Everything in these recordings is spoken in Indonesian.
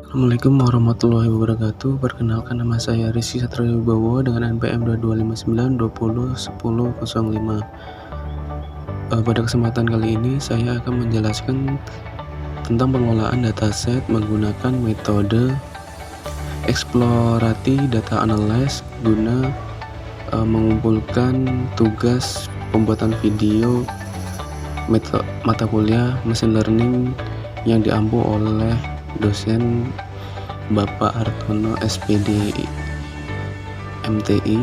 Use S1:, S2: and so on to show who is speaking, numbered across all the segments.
S1: Assalamualaikum warahmatullahi wabarakatuh. Perkenalkan, nama saya Rizky Satrio Wibowo dengan NPM 2259201005. Pada kesempatan kali ini saya akan menjelaskan tentang pengelolaan dataset menggunakan metode eksplorasi data analysis guna mengumpulkan tugas pembuatan video mata kuliah mesin learning yang diampu oleh dosen Bapak Hartono SPD MTI.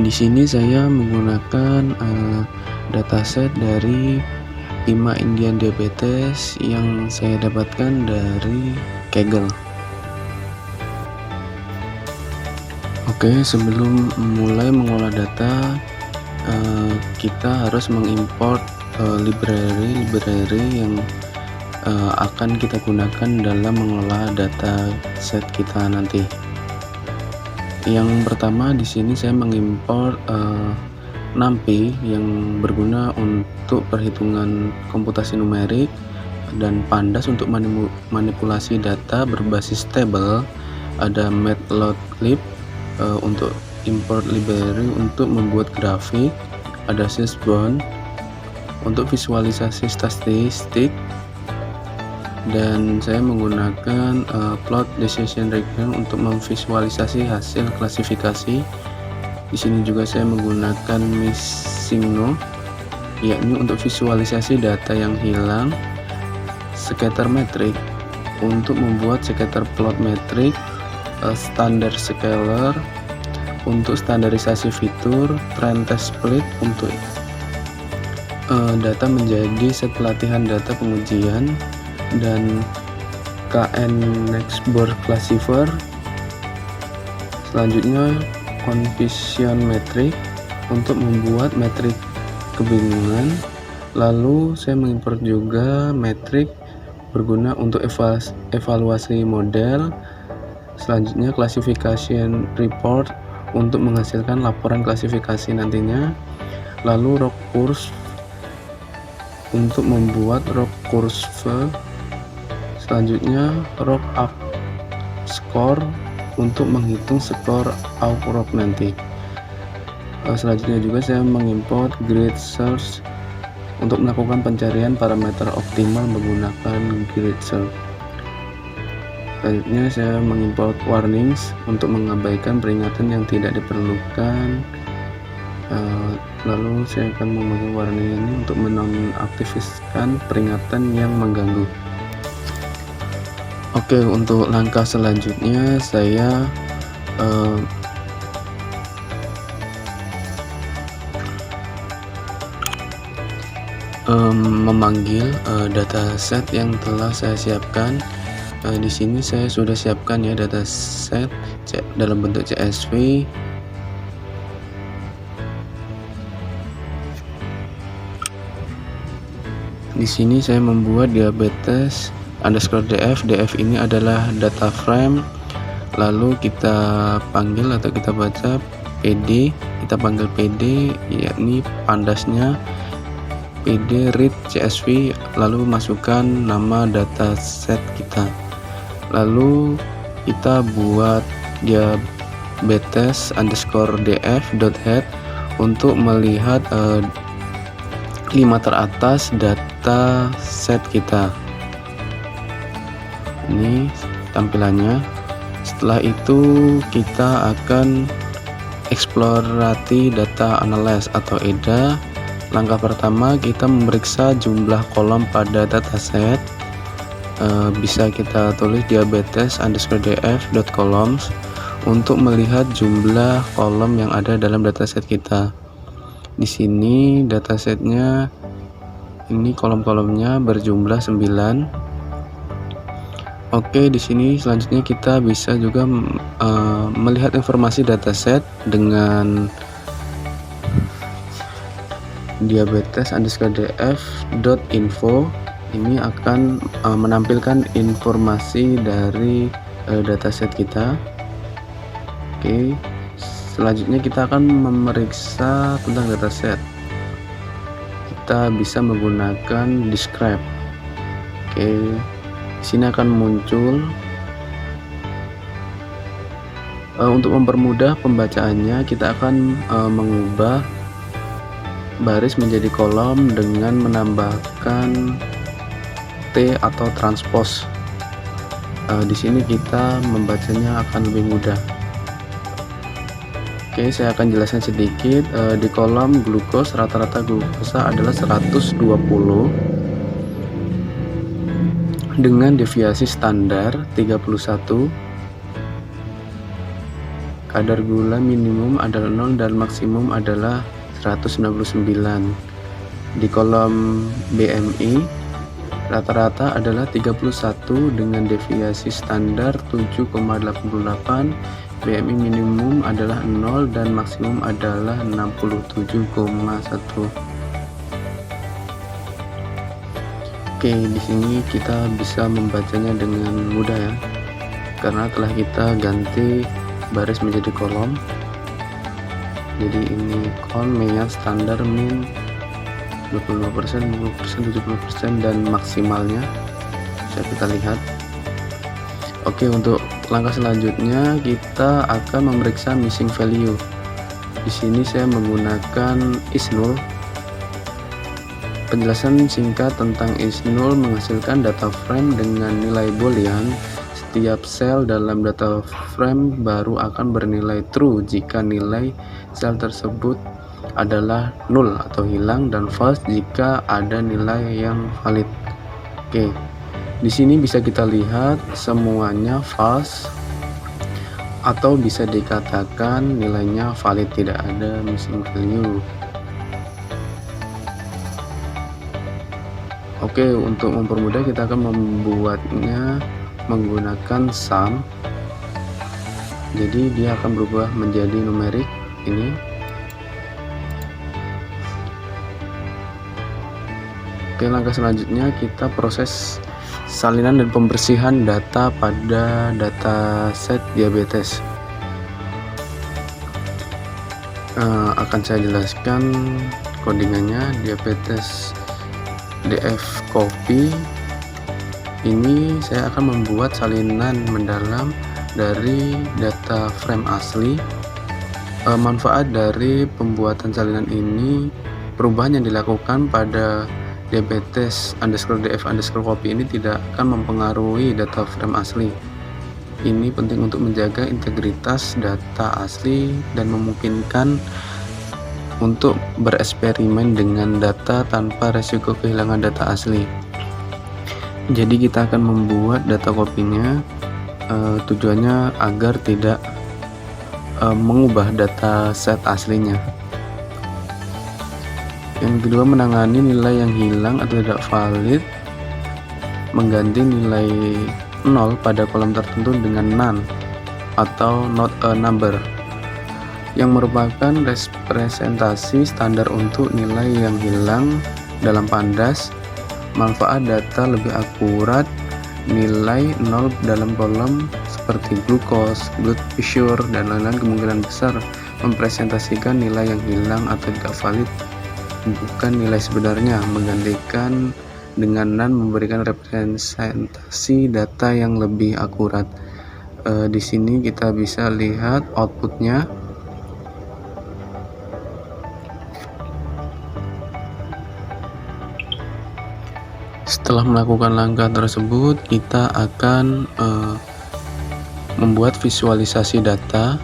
S1: Di sini saya menggunakan dataset dari 5 Indian Diabetes yang saya dapatkan dari Kaggle. Oke, sebelum mulai mengolah data, kita harus mengimport library yang akan kita gunakan dalam mengelola data set kita nanti. Yang pertama di sini saya mengimport NumPy yang berguna untuk perhitungan komputasi numerik, dan Pandas untuk manipulasi data berbasis tabel. Ada Matplotlib untuk import library untuk membuat grafik. Ada Sysbone untuk visualisasi statistik, dan saya menggunakan plot decision regression untuk memvisualisasi hasil klasifikasi. Di sini juga saya menggunakan Missingno, yakni untuk visualisasi data yang hilang. Scatter metric untuk membuat scatter plot metrik. Standard scaler untuk standarisasi fitur. Trend test split untuk data menjadi set pelatihan data pengujian, dan KN Nextboard Classifier. Selanjutnya confusion metric untuk membuat metrik kebingungan. Lalu saya mengimport juga metrik berguna untuk evaluasi model. Selanjutnya classification report untuk menghasilkan laporan klasifikasi nantinya. Lalu ROC curve untuk membuat ROC curve. Selanjutnya ROC up score untuk menghitung skor ROC nanti. Selanjutnya juga saya mengimport grid search untuk melakukan pencarian parameter optimal menggunakan grid search. Selanjutnya saya mengimport warnings untuk mengabaikan peringatan yang tidak diperlukan. Lalu saya akan memakai warning ini untuk menonaktifkan peringatan yang mengganggu. Oke, untuk langkah selanjutnya saya memanggil dataset yang telah saya siapkan. Di sini saya sudah siapkan ya dataset dalam bentuk CSV. Di sini saya membuat diabetes underscore df. Df ini adalah data frame. Lalu kita panggil atau kita baca PD. Kita panggil PD, yakni Pandasnya. PD read CSV, lalu masukkan nama dataset kita. Lalu kita buat diabetes underscore df dot head untuk melihat 5 teratas data set kita. Ini tampilannya. Setelah itu kita akan eksplorasi data analysis atau EDA. Langkah pertama kita memeriksa jumlah kolom pada dataset. Bisa kita tulis diabetes underscore df dot columns untuk melihat jumlah kolom yang ada dalam dataset kita. Di sini datasetnya ini kolom-kolomnya berjumlah 9. Oke, di sini selanjutnya kita bisa juga melihat informasi dataset dengan diabetes underscore df dot info. Ini akan menampilkan informasi dari dataset kita. Oke, selanjutnya kita akan memeriksa tentang dataset. Kita bisa menggunakan describe. Oke, Di sini akan muncul. Untuk mempermudah pembacaannya, kita akan mengubah baris menjadi kolom dengan menambahkan T atau transpose. Di sini kita membacanya akan lebih mudah. Oke, saya akan jelaskan sedikit. Di kolom glukos, rata-rata glukosa adalah 120 dengan deviasi standar 31. Kadar gula minimum adalah 0 dan maksimum adalah 199. Di kolom BMI rata-rata adalah 31 dengan deviasi standar 7,88. BMI minimum adalah 0 dan maksimum adalah 67,1. Oke, di sini kita bisa membacanya dengan mudah ya, karena telah kita ganti baris menjadi kolom. Jadi ini kolomnya standar min 25%, 50%, 70% dan maksimalnya bisa kita lihat. Oke, untuk langkah selanjutnya kita akan memeriksa missing value. Di sini saya menggunakan is0. Penjelasan singkat tentang is0 menghasilkan data frame dengan nilai boolean. Setiap sel dalam data frame baru akan bernilai true jika nilai sel tersebut adalah null atau hilang, dan false jika ada nilai yang valid. Oke, di sini bisa kita lihat semuanya false atau bisa dikatakan nilainya valid, tidak ada missing value. Oke, untuk mempermudah kita akan membuatnya menggunakan sum. Jadi dia akan berubah menjadi numerik ini. Oke, langkah selanjutnya kita proses salinan dan pembersihan data pada dataset diabetes. Akan saya jelaskan codingannya. Diabetes DF copy ini saya akan membuat salinan mendalam dari data frame asli. Manfaat dari pembuatan salinan ini, perubahan yang dilakukan pada diabetes _df _copy ini tidak akan mempengaruhi data frame asli. Ini penting untuk menjaga integritas data asli dan memungkinkan untuk bereksperimen dengan data tanpa resiko kehilangan data asli. Jadi kita akan membuat data copy-nya, tujuannya agar tidak mengubah data set aslinya. Yang kedua, menangani nilai yang hilang atau tidak valid, mengganti nilai 0 pada kolom tertentu dengan none atau not a number, yang merupakan representasi standar untuk nilai yang hilang dalam pandas. Manfaat data lebih akurat, nilai 0 dalam kolom seperti glukos, blood pressure, dan lain-lain kemungkinan besar mempresentasikan nilai yang hilang atau tidak valid, bukan nilai sebenarnya. Menggantikan dengan none memberikan representasi data yang lebih akurat. Di sini kita bisa lihat outputnya. Setelah melakukan langkah tersebut, kita akan membuat visualisasi data.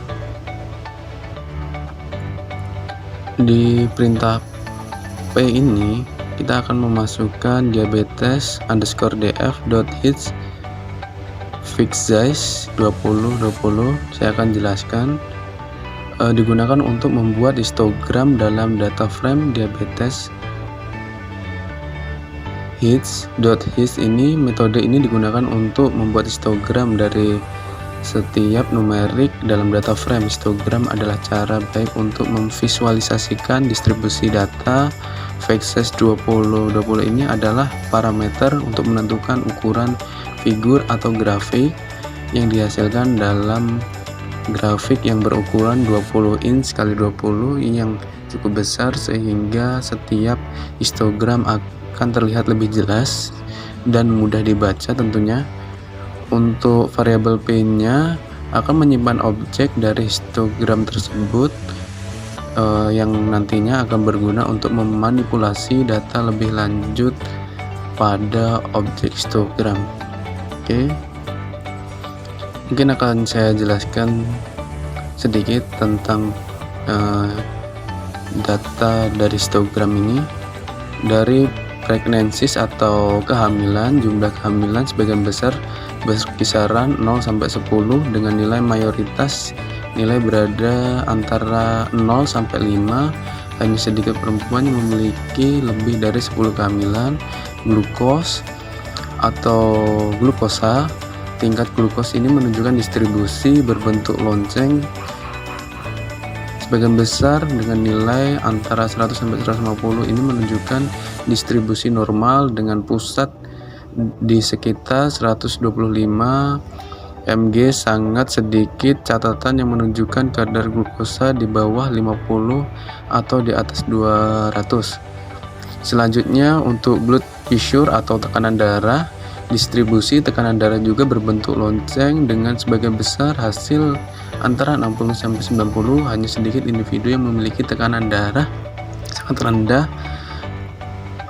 S1: Di perintah P ini kita akan memasukkan diabetes _df.hits fixed size 2020. Saya akan jelaskan. Digunakan untuk membuat histogram dalam data frame diabetes. Hits ini, metode ini digunakan untuk membuat histogram dari setiap numerik dalam data frame. Histogram adalah cara baik untuk memvisualisasikan distribusi data. Fixed 2020 ini adalah parameter untuk menentukan ukuran figur atau grafik yang dihasilkan dalam grafik yang berukuran 20 inch x 20 yang cukup besar sehingga setiap histogram akan terlihat lebih jelas. dan mudah dibaca tentunya. Untuk variabel P-nya akan menyimpan objek dari histogram tersebut yang nantinya akan berguna untuk memanipulasi data lebih lanjut pada objek histogram. Oke, mungkin akan saya jelaskan sedikit tentang data dari histogram ini. Dari pregnancies atau kehamilan, jumlah kehamilan sebagian besar berkisaran 0 sampai 10 dengan nilai mayoritas nilai berada antara 0 sampai 5. Hanya sedikit perempuan yang memiliki lebih dari 10 kehamilan. Glukos atau glukosa, tingkat glukos ini menunjukkan distribusi berbentuk lonceng sebagian besar dengan nilai antara 100 sampai 150. Ini menunjukkan distribusi normal dengan pusat di sekitar 125 mg. Sangat sedikit catatan yang menunjukkan kadar glukosa di bawah 50 atau di atas 200. Selanjutnya untuk blood pressure atau tekanan darah, distribusi tekanan darah juga berbentuk lonceng dengan sebagian besar hasil antara 60 sampai 90. Hanya sedikit individu yang memiliki tekanan darah sangat rendah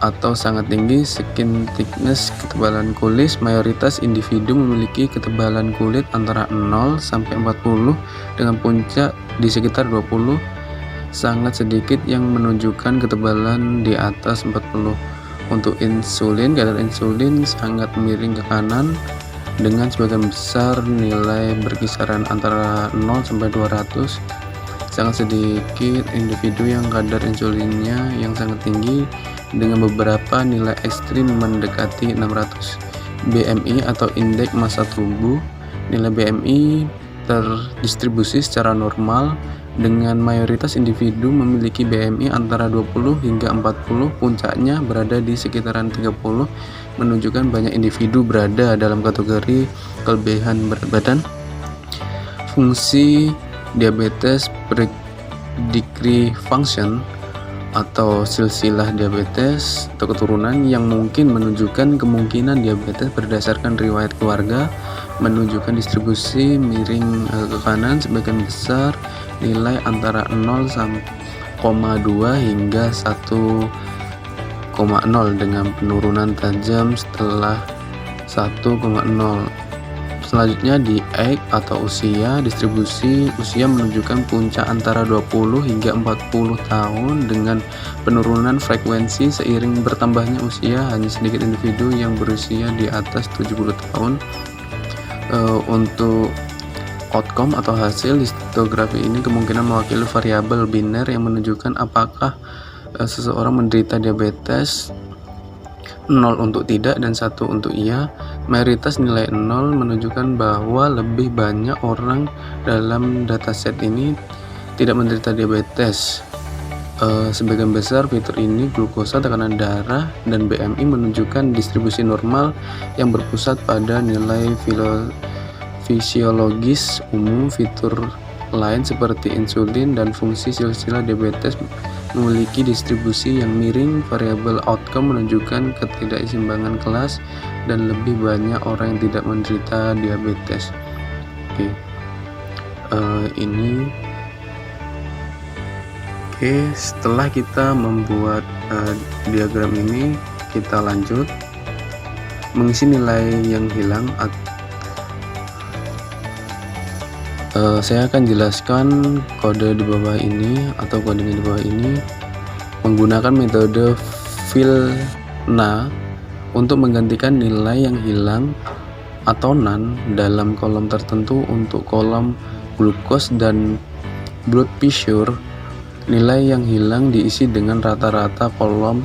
S1: atau sangat tinggi. Skin thickness, ketebalan kulit, mayoritas individu memiliki ketebalan kulit antara 0 sampai 40 dengan puncak di sekitar 20. Sangat sedikit yang menunjukkan ketebalan di atas 40. Untuk insulin, kadar insulin sangat miring ke kanan dengan sebagian besar nilai berkisaran antara 0 sampai 200. Sangat sedikit individu yang kadar insulinnya yang sangat tinggi dengan beberapa nilai ekstrim mendekati 600. BMI atau indeks massa tubuh, nilai BMI terdistribusi secara normal dengan mayoritas individu memiliki BMI antara 20 hingga 40. Puncaknya berada di sekitaran 30, menunjukkan banyak individu berada dalam kategori kelebihan berat badan. Fungsi diabetes predictive function atau silsilah diabetes atau keturunan yang mungkin menunjukkan kemungkinan diabetes berdasarkan riwayat keluarga, menunjukkan distribusi miring ke kanan sebagian besar nilai antara 0,2 hingga 1,0 dengan penurunan tajam setelah 1,0. Selanjutnya di age atau usia, distribusi usia menunjukkan puncak antara 20 hingga 40 tahun dengan penurunan frekuensi seiring bertambahnya usia. Hanya sedikit individu yang berusia di atas 70 tahun. Untuk outcome atau hasil histografi ini kemungkinan mewakili variabel biner yang menunjukkan apakah seseorang menderita diabetes. 0 untuk tidak dan 1 untuk iya. Mayoritas nilai 0 menunjukkan bahwa lebih banyak orang dalam dataset ini tidak menderita diabetes. Sebagian besar fitur ini, glukosa, tekanan darah, dan BMI menunjukkan distribusi normal yang berpusat pada nilai fisiologis umum. Fitur lain seperti insulin dan fungsi silsilah diabetes memiliki distribusi yang miring. Variabel outcome menunjukkan ketidakseimbangan kelas dan lebih banyak orang yang tidak menderita diabetes. Setelah kita membuat diagram ini, kita lanjut mengisi nilai yang hilang. Saya akan jelaskan kode di bawah ini atau coding di bawah ini menggunakan metode fill-na untuk menggantikan nilai yang hilang atau none dalam kolom tertentu. Untuk kolom glukos dan blood pressure, nilai yang hilang diisi dengan rata-rata kolom.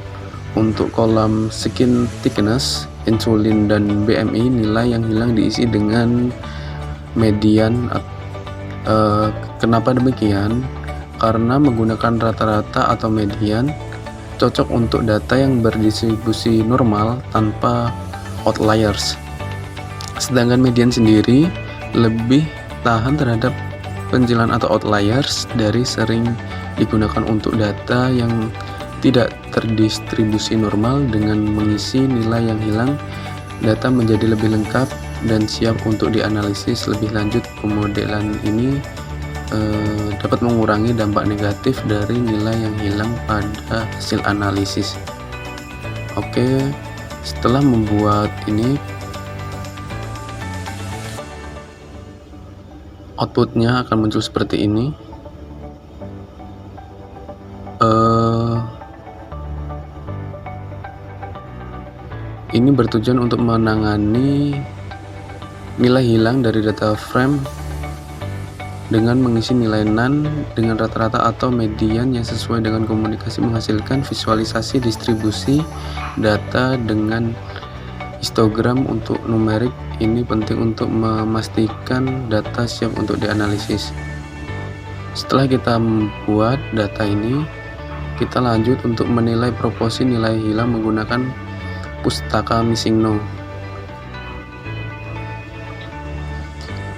S1: Untuk kolom skin thickness, insulin, dan BMI, nilai yang hilang diisi dengan median. Kenapa demikian? Karena menggunakan rata-rata atau median cocok untuk data yang berdistribusi normal tanpa outliers. Sedangkan median sendiri lebih tahan terhadap penjilan atau outliers dari sering digunakan untuk data yang tidak terdistribusi normal. Dengan mengisi nilai yang hilang data menjadi lebih lengkap dan siap untuk dianalisis lebih lanjut. Pemodelan ini dapat mengurangi dampak negatif dari nilai yang hilang pada hasil analisis. Oke, setelah membuat ini, outputnya akan muncul seperti ini. Ini bertujuan untuk menangani nilai hilang dari data frame dengan mengisi nilai NaN dengan rata-rata atau median yang sesuai dengan komunikasi, menghasilkan visualisasi distribusi data dengan histogram untuk numerik. Ini penting untuk memastikan data siap untuk dianalisis. Setelah kita membuat data ini, kita lanjut untuk menilai proporsi nilai hilang menggunakan pustaka MissingNo.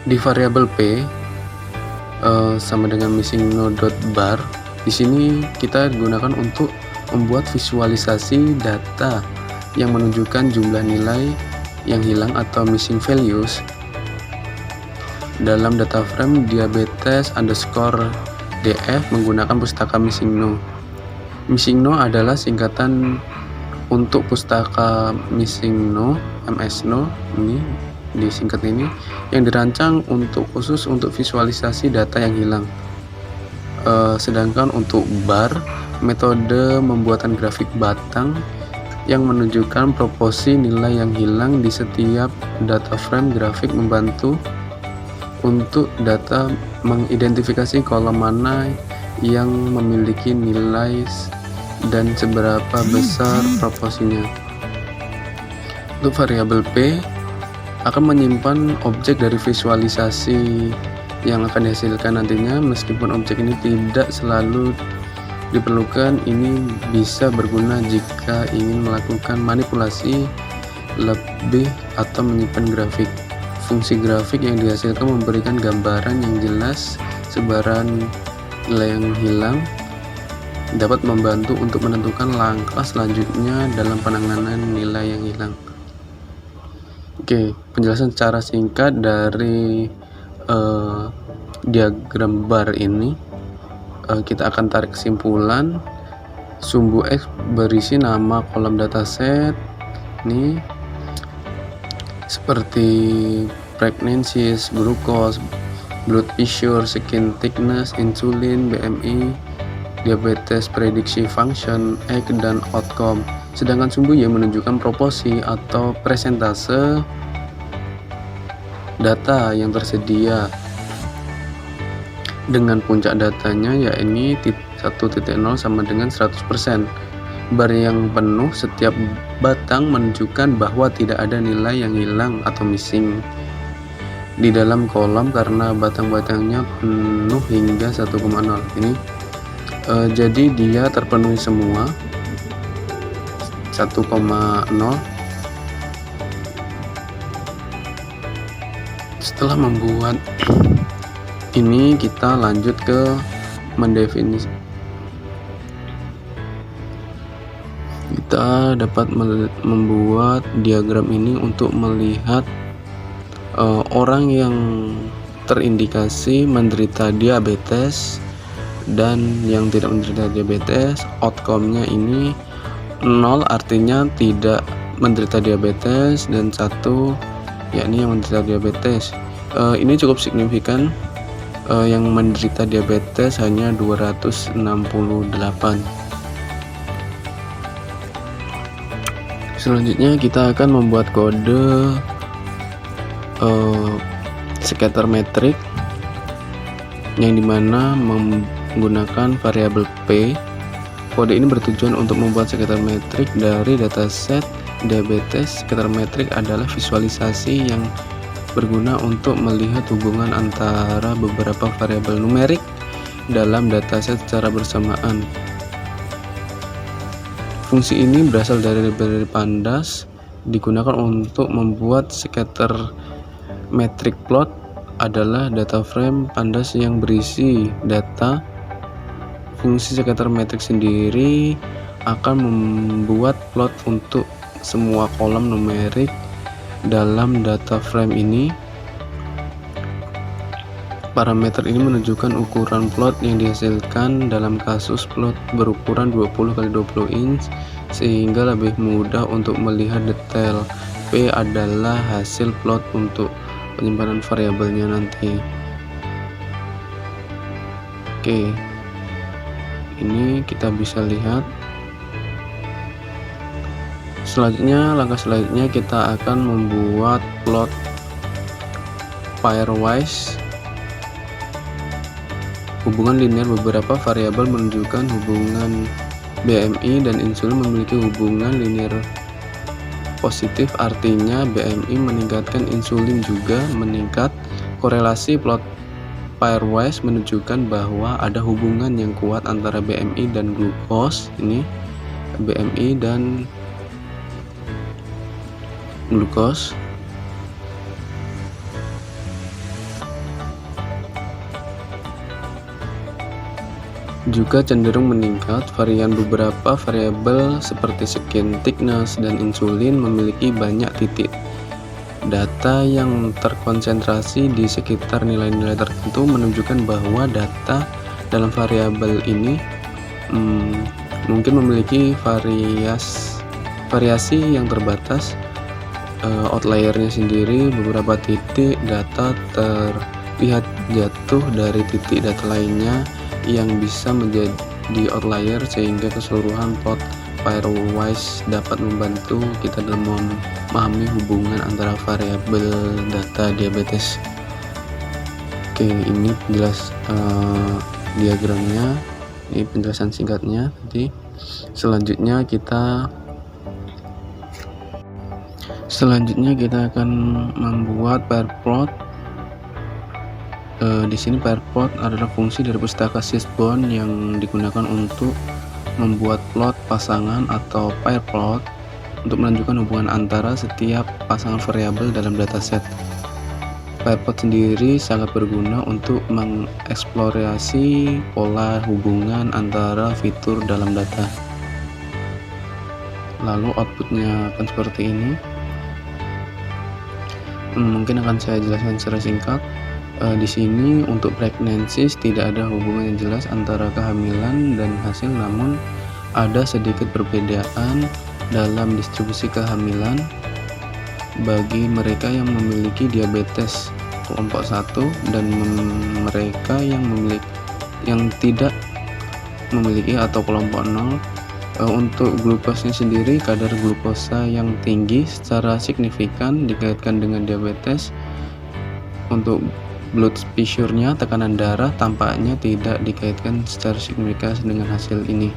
S1: Di variabel P sama dengan MissingNo.bar. Di sini kita gunakan untuk membuat visualisasi data yang menunjukkan jumlah nilai yang hilang atau missing values dalam data frame diabetes_df menggunakan pustaka MissingNo. MissingNo adalah singkatan untuk pustaka MissingNo, MSNo ini disingkat ini, yang dirancang khusus untuk visualisasi data yang hilang. Sedangkan untuk bar, metode pembuatan grafik batang yang menunjukkan proporsi nilai yang hilang di setiap data frame. Grafik membantu untuk data mengidentifikasi kolom mana yang memiliki nilai dan seberapa besar proporsinya. Untuk variabel P akan menyimpan objek dari visualisasi yang akan dihasilkan nantinya. Meskipun objek ini tidak selalu diperlukan, ini bisa berguna jika ingin melakukan manipulasi lebih atau menyimpan grafik. Fungsi grafik yang dihasilkan memberikan gambaran yang jelas sebaran nilai yang hilang, dapat membantu untuk menentukan langkah selanjutnya dalam penanganan nilai yang hilang. Oke, penjelasan secara singkat dari diagram bar ini. Kita akan tarik kesimpulan. Sumbu X berisi nama kolom dataset ini seperti pregnancy, glucose, blood pressure, skin thickness, insulin, BMI, diabetes prediksi function, X, dan outcome. Sedangkan sumbu Y menunjukkan proporsi atau persentase data yang tersedia dengan puncak datanya yakni 1.0 sama dengan 100%. Bar yang penuh setiap batang menunjukkan bahwa tidak ada nilai yang hilang atau missing di dalam kolom karena batang-batangnya penuh hingga 1,0. Ini jadi dia terpenuhi semua 1,0. Setelah membuat ini, kita lanjut ke mendefinisi. Kita dapat membuat diagram ini untuk melihat orang yang terindikasi menderita diabetes dan yang tidak menderita diabetes. Outcome-nya ini 0 artinya tidak menderita diabetes, dan 1 yakni yang menderita diabetes. Ini cukup signifikan. Yang menderita diabetes hanya 268. Selanjutnya kita akan membuat kode scatter metric yang dimana menggunakan variabel P. Kode ini bertujuan untuk membuat scatter metric dari dataset diabetes. Scatter metric adalah visualisasi yang berguna untuk melihat hubungan antara beberapa variabel numerik dalam dataset secara bersamaan. Fungsi ini berasal dari library Pandas, digunakan untuk membuat scatter metric plot. Adalah data frame Pandas yang berisi data. Fungsi scatter metric sendiri akan membuat plot untuk semua kolom numerik Dalam data frame ini, parameter ini menunjukkan ukuran plot yang dihasilkan dalam kasus plot berukuran 20x20 inch sehingga lebih mudah untuk melihat detail. P adalah hasil plot untuk penyimpanan variabelnya nanti. Oke, ini kita bisa lihat. Selanjutnya, langkah selanjutnya kita akan membuat plot pairwise. Hubungan linear beberapa variabel menunjukkan hubungan BMI dan insulin memiliki hubungan linear positif, artinya BMI meningkatkan, insulin juga meningkat. Korelasi plot pairwise menunjukkan bahwa ada hubungan yang kuat antara BMI dan glukos. Ini BMI dan glukos. Juga cenderung meningkat. Varian beberapa variabel seperti skin thickness dan insulin memiliki banyak titik. Data yang terkonsentrasi di sekitar nilai-nilai tertentu menunjukkan bahwa data dalam variabel ini mungkin memiliki variasi yang terbatas. Outliernya sendiri, beberapa titik data terlihat jatuh dari titik data lainnya yang bisa menjadi outlier, sehingga keseluruhan plot pairwise dapat membantu kita dalam memahami hubungan antara variabel data diabetes. Oke, ini penjelas diagramnya, ini penjelasan singkatnya. Nanti selanjutnya kita akan membuat pair plot. Di sini pair plot adalah fungsi dari pustaka Sysbon yang digunakan untuk membuat plot pasangan atau pair plot untuk menunjukkan hubungan antara setiap pasangan variabel dalam dataset. Pair plot sendiri sangat berguna untuk mengeksplorasi pola hubungan antara fitur dalam data. Lalu outputnya akan seperti ini. Mungkin akan saya jelaskan secara singkat. Di sini untuk pregnancies tidak ada hubungan yang jelas antara kehamilan dan hasil, namun ada sedikit perbedaan dalam distribusi kehamilan bagi mereka yang memiliki diabetes kelompok 1 dan mereka yang tidak memiliki atau kelompok 0. Untuk glukosnya sendiri, kadar glukosa yang tinggi secara signifikan dikaitkan dengan diabetes. Untuk blood pressure-nya, tekanan darah, tampaknya tidak dikaitkan secara signifikan dengan hasil ini.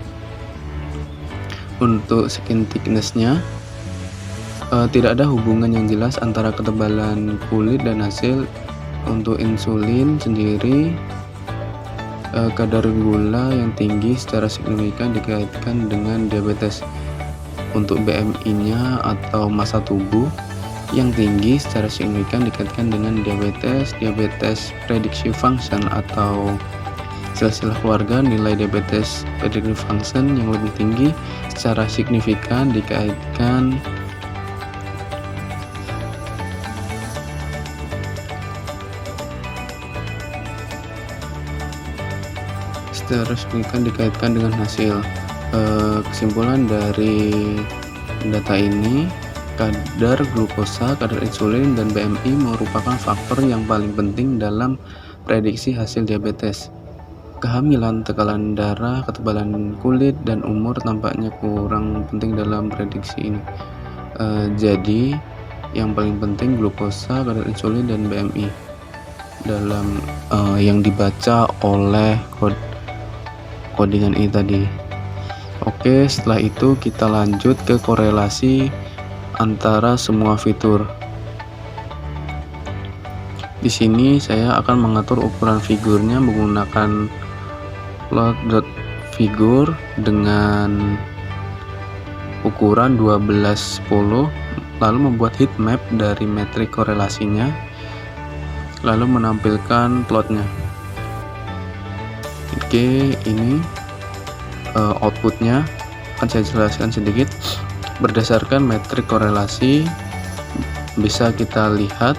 S1: Untuk skin thickness-nya, tidak ada hubungan yang jelas antara ketebalan kulit dan hasil. Untuk insulin sendiri, kadar gula yang tinggi secara signifikan dikaitkan dengan diabetes. Untuk BMI-nya atau massa tubuh yang tinggi secara signifikan dikaitkan dengan diabetes predictive function atau silsilah keluarga. Nilai diabetes predictive function yang lebih tinggi secara signifikan dikaitkan dengan hasil. Kesimpulan dari data ini, kadar glukosa, kadar insulin, dan BMI merupakan faktor yang paling penting dalam prediksi hasil diabetes. Kehamilan, tekanan darah, ketebalan kulit, dan umur tampaknya kurang penting dalam prediksi ini. Jadi yang paling penting glukosa, kadar insulin, dan BMI dalam yang dibaca oleh codingan ini tadi. Oke, setelah itu kita lanjut ke korelasi antara semua fitur. Di sini saya akan mengatur ukuran figurnya menggunakan plot.figure dengan ukuran 1210, lalu membuat heat map dari metrik korelasinya, lalu menampilkan plotnya. Oke, ini outputnya akan saya jelaskan sedikit. Berdasarkan metrik korelasi, bisa kita lihat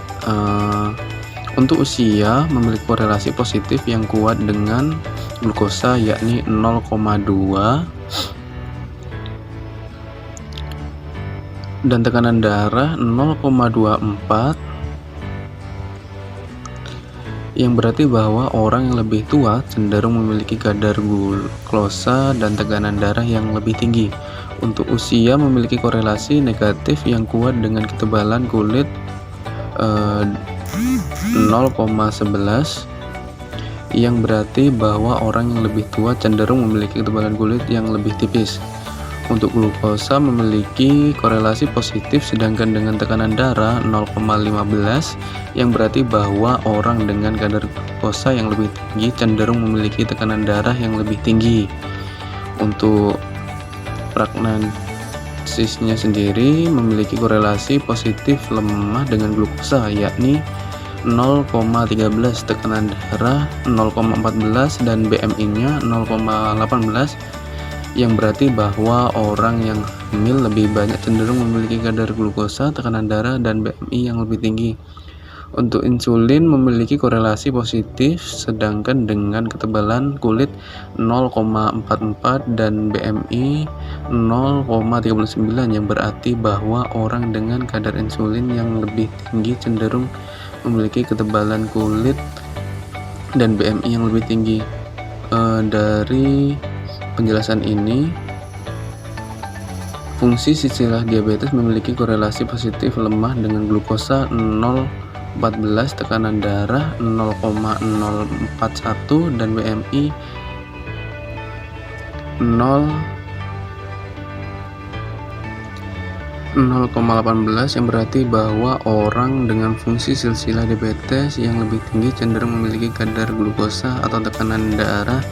S1: untuk usia memiliki korelasi positif yang kuat dengan glukosa, yakni 0,2, dan tekanan darah 0,24, yang berarti bahwa orang yang lebih tua cenderung memiliki kadar glukosa dan tekanan darah yang lebih tinggi. Untuk usia memiliki korelasi negatif yang kuat dengan ketebalan kulit 0,11, yang berarti bahwa orang yang lebih tua cenderung memiliki ketebalan kulit yang lebih tipis. Untuk glukosa memiliki korelasi positif sedangkan dengan tekanan darah 0,15, yang berarti bahwa orang dengan kadar glukosa yang lebih tinggi cenderung memiliki tekanan darah yang lebih tinggi. Untuk pragnasisnya sendiri memiliki korelasi positif lemah dengan glukosa, yakni 0,13, tekanan darah 0,14, dan BMI-nya 0,18, yang berarti bahwa orang yang hamil lebih banyak cenderung memiliki kadar glukosa, tekanan darah, dan BMI yang lebih tinggi. Untuk insulin memiliki korelasi positif sedangkan dengan ketebalan kulit 0,44 dan BMI 0,39, yang berarti bahwa orang dengan kadar insulin yang lebih tinggi cenderung memiliki ketebalan kulit dan BMI yang lebih tinggi. Dari penjelasan ini, fungsi silsilah diabetes memiliki korelasi positif lemah dengan glukosa 0,14, tekanan darah 0,041, dan BMI 0,18, yang berarti bahwa orang dengan fungsi silsilah diabetes yang lebih tinggi cenderung memiliki kadar glukosa atau tekanan darah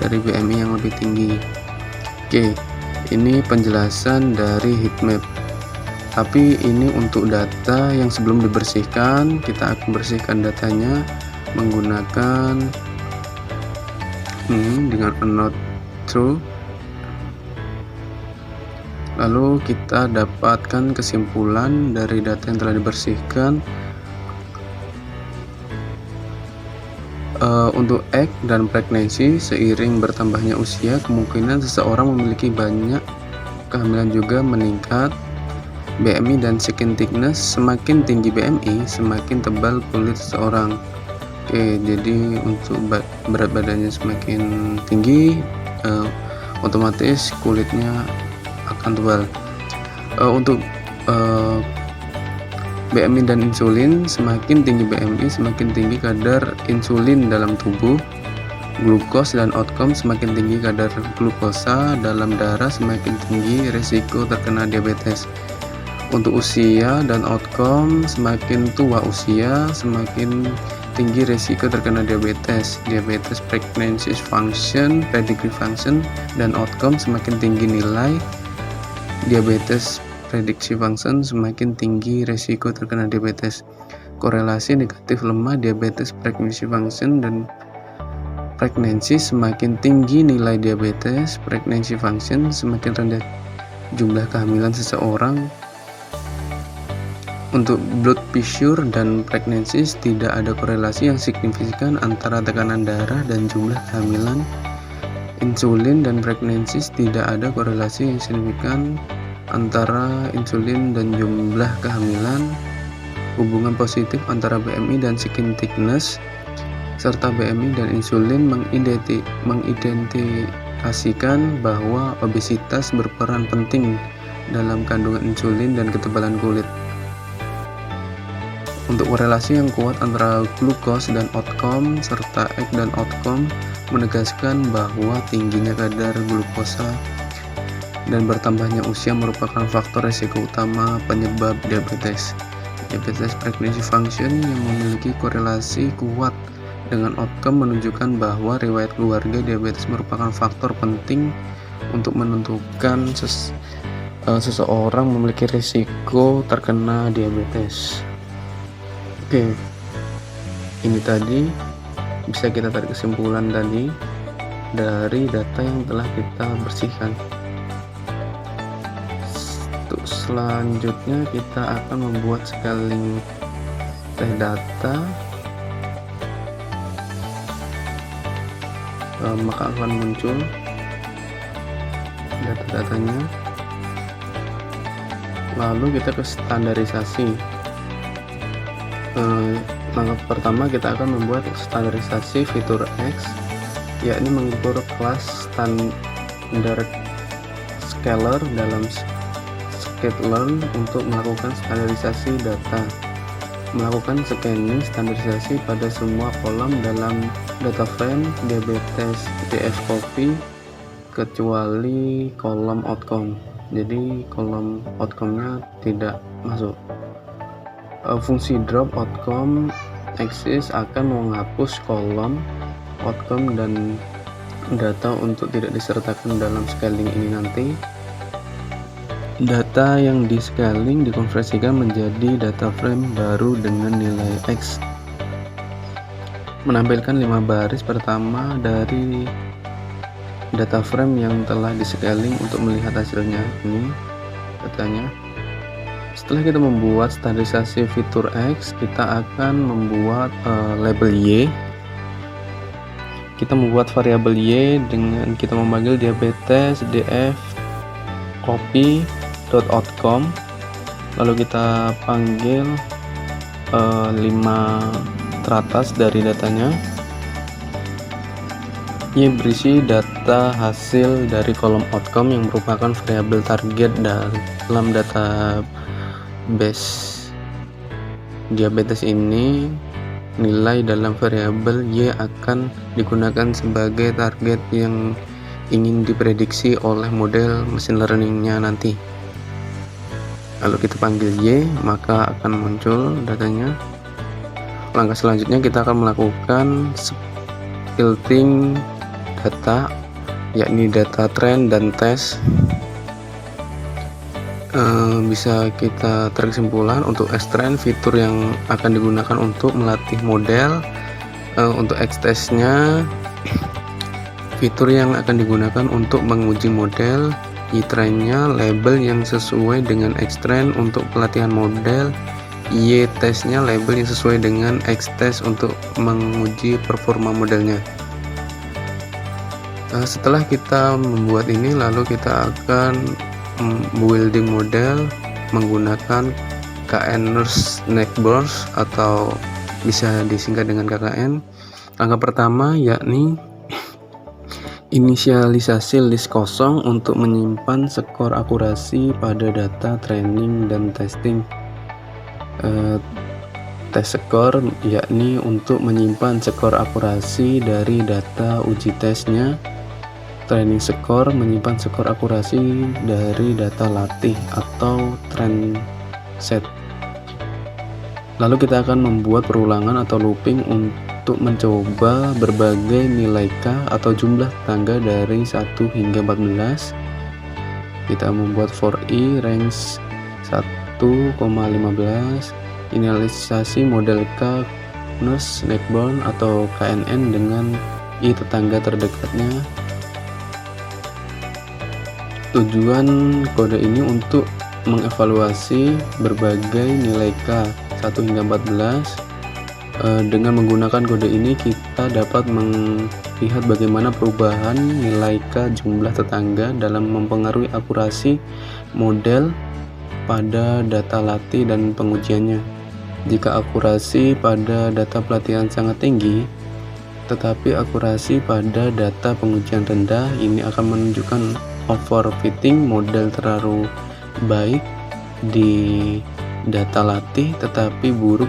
S1: dari BMI yang lebih tinggi. Oke, ini penjelasan dari heatmap. Tapi ini untuk data yang sebelum dibersihkan, kita akan bersihkan datanya menggunakan dengan note through. Lalu kita dapatkan kesimpulan dari data yang telah dibersihkan. Untuk egg dan pregnancy, seiring bertambahnya usia, kemungkinan seseorang memiliki banyak kehamilan juga meningkat. BMI dan skin thickness, semakin tinggi BMI, semakin tebal kulit seseorang. Oke, jadi untuk berat badannya semakin tinggi, otomatis kulitnya akan tebal. Untuk BMI dan insulin, semakin tinggi BMI semakin tinggi kadar insulin dalam tubuh. Glukos dan outcome, semakin tinggi kadar glukosa dalam darah semakin tinggi risiko terkena diabetes. Untuk usia dan outcome, semakin tua usia semakin tinggi risiko terkena diabetes. Diabetes pregnancy function, pedigree function, dan outcome, semakin tinggi nilai diabetes prediksi function semakin tinggi resiko terkena diabetes. Korelasi negatif lemah diabetes pregnancy function dan pregnancy, semakin tinggi nilai diabetes pregnancy function semakin rendah jumlah kehamilan seseorang. Untuk blood pressure dan pregnancy tidak ada korelasi yang signifikan antara tekanan darah dan jumlah kehamilan. Insulin dan pregnancy tidak ada korelasi yang signifikan antara insulin dan jumlah kehamilan. Hubungan positif antara BMI dan skin thickness serta BMI dan insulin mengidentifikasikan bahwa obesitas berperan penting dalam kandungan insulin dan ketebalan kulit. Untuk korelasi yang kuat antara glukos dan outcome serta egg dan outcome menegaskan bahwa tingginya kadar glukosa dan bertambahnya usia merupakan faktor risiko utama penyebab diabetes. Diabetes pregnancy function yang memiliki korelasi kuat dengan outcome menunjukkan bahwa riwayat keluarga diabetes merupakan faktor penting untuk menentukan seseorang memiliki risiko terkena diabetes. Oke, ini tadi bisa kita tarik kesimpulan tadi dari data yang telah kita bersihkan. selanjutnya kita akan membuat scaling data, maka akan muncul data-datanya. Lalu kita ke standarisasi. Langkah pertama kita akan membuat standarisasi fitur X, yakni mengimpor kelas standar scalar dalam scikit-learn untuk melakukan standarisasi data, melakukan scanning standarisasi pada semua kolom dalam data frame dbTest dfcopy kecuali kolom outcome. Jadi kolom outcome-nya tidak masuk. Fungsi drop outcome axis akan menghapus kolom outcome dan data untuk tidak disertakan dalam scaling ini nanti. Data yang di scaling dikonversikan menjadi data frame baru dengan nilai X. Menampilkan 5 baris pertama dari data frame yang telah di scaling untuk melihat hasilnya. Ini datanya. Setelah kita membuat standarisasi fitur X, kita akan membuat label Y. Kita membuat variabel Y dengan kita memanggil dbTest df copy.outcome, lalu kita panggil 5 teratas dari datanya. Y berisi data hasil dari kolom outcome yang merupakan variabel target dalam data base diabetes ini. Nilai dalam variabel Y akan digunakan sebagai target yang ingin diprediksi oleh model machine learningnya nanti. Lalu kita panggil Y, maka akan muncul datanya. Langkah selanjutnya kita akan melakukan splitting data, yakni data trend dan test. Bisa kita tarik kesimpulan untuk X-trend, fitur yang akan digunakan untuk melatih model. Untuk X-test-nya, fitur yang akan digunakan untuk menguji model. Y-trend-nya, label yang sesuai dengan X-trend untuk pelatihan model. Y-test-nya, label yang sesuai dengan X-test untuk menguji performa modelnya. Setelah kita membuat ini, lalu kita akan building model menggunakan KN-Nurse Neckburst atau bisa disingkat dengan KKN. Langkah pertama yakni inisialisasi list kosong untuk menyimpan skor akurasi pada data training dan testing. Test score yakni untuk menyimpan skor akurasi dari data uji tesnya. Training score menyimpan skor akurasi dari data latih atau trend set. Lalu kita akan membuat perulangan atau looping untuk mencoba berbagai nilai K atau jumlah tangga dari 1 hingga 14. Kita membuat for I range 1,15, inisialisasi model K Nurse Neckburst atau KNN dengan I tetangga terdekatnya. Tujuan kode ini untuk mengevaluasi berbagai nilai K 1 hingga 14. Dengan menggunakan kode ini kita dapat melihat bagaimana perubahan nilai K jumlah tetangga dalam mempengaruhi akurasi model pada data latih dan pengujiannya. Jika akurasi pada data pelatihan sangat tinggi, tetapi akurasi pada data pengujian rendah, ini akan menunjukkan overfitting, model terlalu baik di data latih tetapi buruk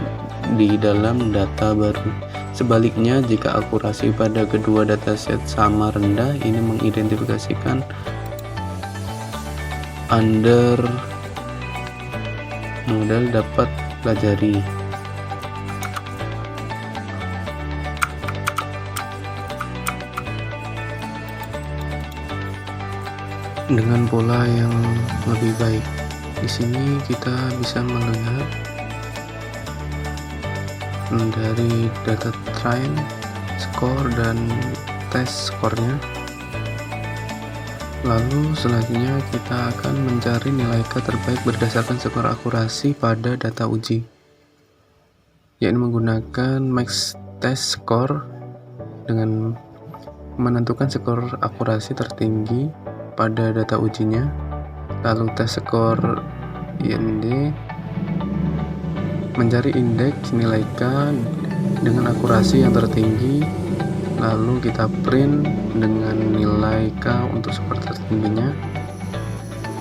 S1: di dalam data baru. Sebaliknya, jika akurasi pada kedua dataset sama rendah, ini mengidentifikasikan under model dapat pelajari. Dengan pola yang lebih baik. Di sini kita bisa melihat dari data train, score dan test skornya. Lalu selanjutnya kita akan mencari nilai K terbaik berdasarkan skor akurasi pada data uji, yakni menggunakan max test score dengan menentukan skor akurasi tertinggi pada data ujinya, lalu tes skor IND, mencari indeks nilai K dengan akurasi yang tertinggi, lalu kita print dengan nilai K untuk skor tertingginya.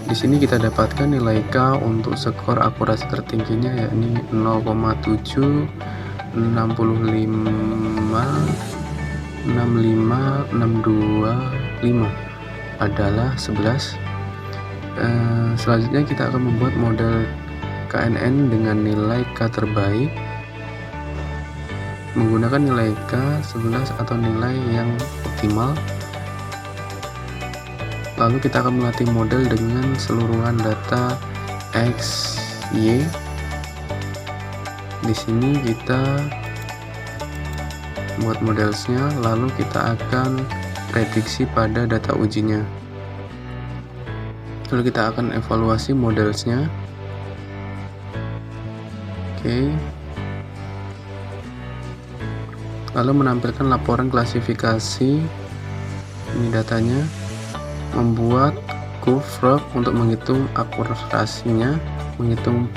S1: Di sini kita dapatkan nilai K untuk skor akurasi tertingginya yakni 0,76565 adalah 11. Selanjutnya kita akan membuat model KNN dengan nilai K terbaik menggunakan nilai K 11 atau nilai yang optimal. Lalu kita akan melatih model dengan seluruhan data X, Y. Di sini kita buat modelsnya, lalu kita akan prediksi pada data ujinya. Lalu kita akan evaluasi modelsnya. Oke. Lalu menampilkan laporan klasifikasi, ini datanya, membuat curve frog untuk menghitung akurasinya, menghitung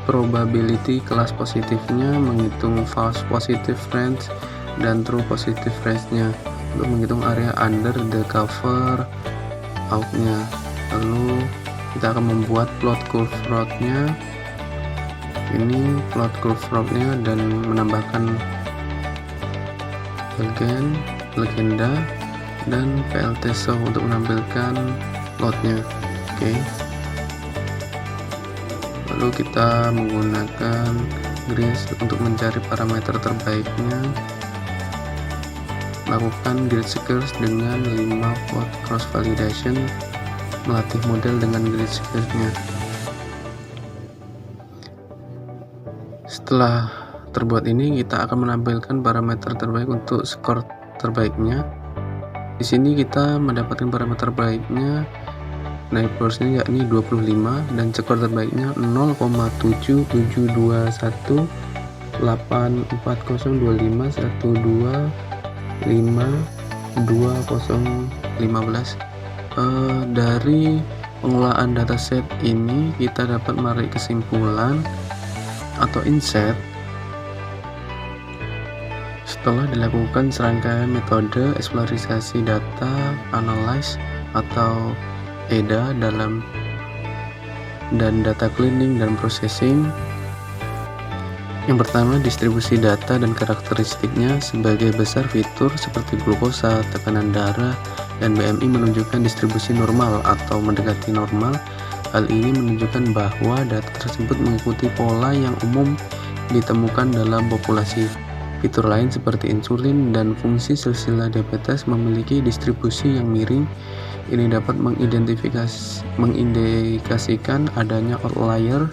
S1: probability kelas positifnya, menghitung false positive range dan true positive range-nya, untuk menghitung area under the cover out-nya. Lalu kita akan membuat plot curve frog-nya, ini plot curve frog-nya, dan menambahkan legenda dan PLT show untuk menampilkan plotnya. Oke. Lalu kita menggunakan grid untuk mencari parameter terbaiknya, lakukan grid seekers dengan 5 plot cross validation, melatih model dengan grid seekers-nya. Setelah terbuat ini, kita akan menampilkan parameter terbaik untuk skor terbaiknya. Di sini kita mendapatkan parameter terbaiknya, neighbors-nya yakni 25, dan skor terbaiknya 0,77185125215. Dari pengolahan dataset ini kita dapat menarik kesimpulan atau insight setelah dilakukan serangkaian metode eksplorisasi data analysis atau EDA dan data cleaning dan processing. Yang pertama, distribusi data dan karakteristiknya. Sebagai besar fitur seperti glukosa, tekanan darah, dan BMI menunjukkan distribusi normal atau mendekati normal. Hal ini menunjukkan bahwa data tersebut mengikuti pola yang umum ditemukan dalam populasi. Fitur lain seperti insulin dan fungsi silsilah diabetes memiliki distribusi yang miring. Ini dapat mengindikasikan adanya outlier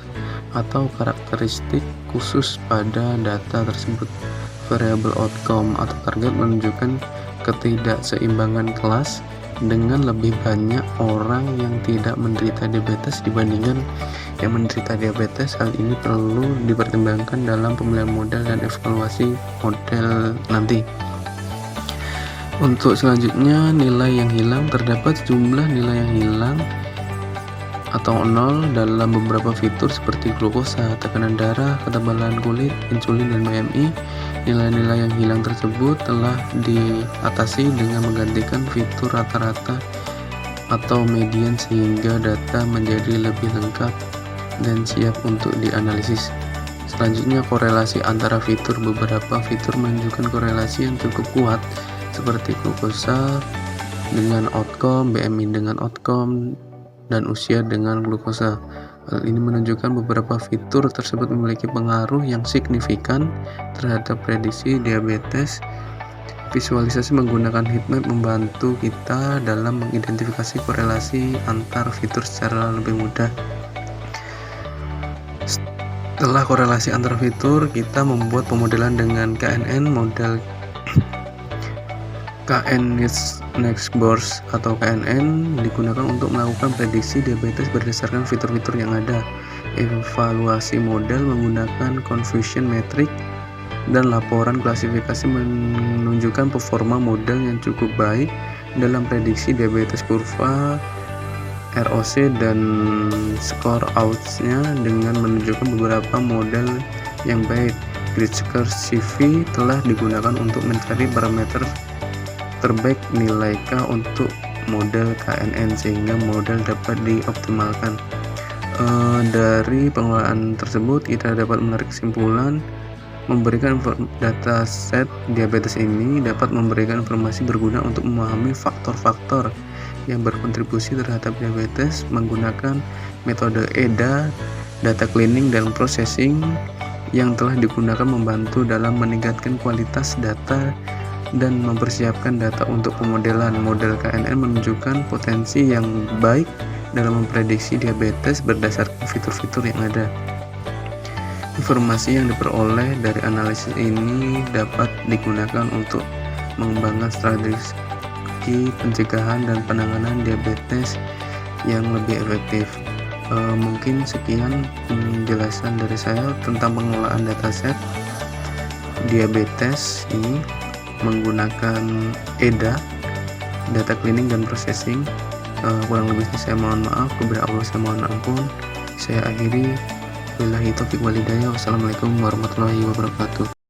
S1: atau karakteristik khusus pada data tersebut. Variable outcome atau target menunjukkan ketidakseimbangan kelas dengan lebih banyak orang yang tidak menderita diabetes dibandingkan yang menderita diabetes. Hal ini perlu dipertimbangkan dalam pemilihan model dan evaluasi model nanti. Untuk selanjutnya, nilai yang hilang. Terdapat sejumlah nilai yang hilang atau 0 dalam beberapa fitur seperti glukosa, tekanan darah, ketebalan kulit, insulin, dan BMI. Nilai-nilai yang hilang tersebut telah diatasi dengan menggantikan fitur rata-rata atau median sehingga data menjadi lebih lengkap dan siap untuk dianalisis. Selanjutnya, korelasi antara fitur. Beberapa fitur menunjukkan korelasi yang cukup kuat seperti glukosa dengan outcome, BMI dengan outcome, dan usia dengan glukosa. Hal ini menunjukkan beberapa fitur tersebut memiliki pengaruh yang signifikan terhadap prediksi diabetes. Visualisasi menggunakan heatmap membantu kita dalam mengidentifikasi korelasi antar fitur secara lebih mudah. Setelah korelasi antar fitur, kita membuat pemodelan dengan KNN. Model KNN Nextboards atau KNN digunakan untuk melakukan prediksi diabetes berdasarkan fitur-fitur yang ada, evaluasi model menggunakan confusion metric, dan laporan klasifikasi menunjukkan performa model yang cukup baik dalam prediksi diabetes kurva ROC dan skor outs-nya dengan menunjukkan beberapa model yang baik. Grid-Score CV telah digunakan untuk mencari parameter terbaik nilai K untuk model KNN sehingga model dapat dioptimalkan. Dari pengelolaan tersebut kita dapat menarik kesimpulan memberikan dataset diabetes ini dapat memberikan informasi berguna untuk memahami faktor-faktor yang berkontribusi terhadap diabetes menggunakan metode EDA, data cleaning dan processing yang telah digunakan membantu dalam meningkatkan kualitas data dan mempersiapkan data untuk pemodelan. Model KNN menunjukkan potensi yang baik dalam memprediksi diabetes berdasarkan fitur-fitur yang ada. Informasi yang diperoleh dari analisis ini dapat digunakan untuk mengembangkan strategi pencegahan dan penanganan diabetes yang lebih efektif. Mungkin sekian penjelasan dari saya tentang pengelolaan dataset diabetes ini menggunakan EDA, data cleaning dan processing. Kurang lebihnya saya mohon maaf, kepada Allah saya mohon ampun. Saya akhiri, billahi taufiq walhidayah. Wassalamualaikum warahmatullahi wabarakatuh.